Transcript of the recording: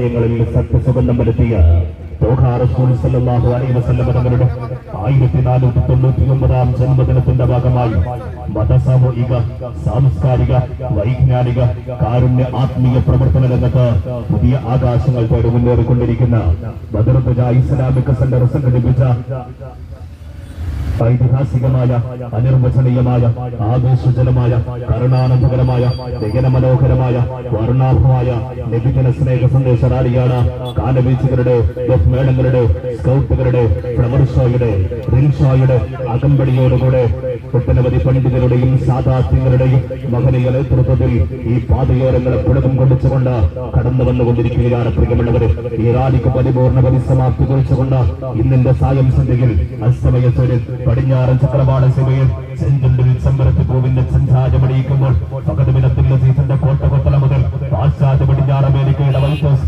ഹൃദയങ്ങളിൽ സത്യസുഗന്ധം വരുത്തിയ റസൂൽ സല്ലല്ലാഹു അലൈഹി വസല്ലം തങ്ങളുടെ 1499 ജന്മദിനത്തിന്റെ ഭാഗമായി മതസാമൂഹിക സാംസ്കാരിക വൈജ്ഞാനിക കാരുണ്യ ആത്മീയ പ്രവർത്തന രംഗത്ത് പുതിയ ആകാശങ്ങൾ തേടി മുന്നേറിക്കൊണ്ടിരിക്കുന്ന ബദറുദ്ദ ഇസ്ലാമിക് സെന്റർ സംഘടിപ്പിച്ച ഐതിഹാസികമായ അനിർവചനീയമായ ആവേശജനമായ കരുണാനന്ദകരമായ ദയനമനോഹരമായ വർണ്ണാഭമായ ലഭിക്കുന്ന സ്നേഹ സന്ദേശ റാലിയാണ് കാനവീച്ചുകളുടെ മേളങ്ങളുടെ സ്കൗട്ടുകളുടെ ഫ്ലവർ ഷോയുടെ റിംഗ് ഷോയുടെ അകമ്പടിയോടുകൂടെ ഒട്ടനവധി പണ്ഡിതരുടെയും സാധാത്യങ്ങളുടെയും മഹനീയ നേതൃത്വത്തിൽ ഈ പാതയോരങ്ങളെ പുളകം കൊണ്ടിച്ചുകൊണ്ട് കടന്നു വന്നുകൊണ്ടിരിക്കുകയാണ്. പ്രിയമുള്ളവരെ, ഈ റാലിക്ക് പരിപൂർണ പരിസമാപ്തി കുറിച്ചുകൊണ്ട് ഇന്നിന്റെ സായം സന്ധ്യയിൽ അസ്തമയത്തോടെ പടിഞ്ഞാറൻ ചക്രവാള സഭയിൽ ചെഞ്ചുണ്ടിൽ ചെമ്പരത്തി പൂവിന്റെ സഞ്ചാരമടിയിക്കുമ്പോൾ പകതുമിനത്തിന്റെ സീസന്റെ കോട്ടകൊത്തല മുതൽ പാശ്ചാത്യ പടിഞ്ഞാറ് അമേരിക്കയുടെ വൈറ്റ് ഹൗസ്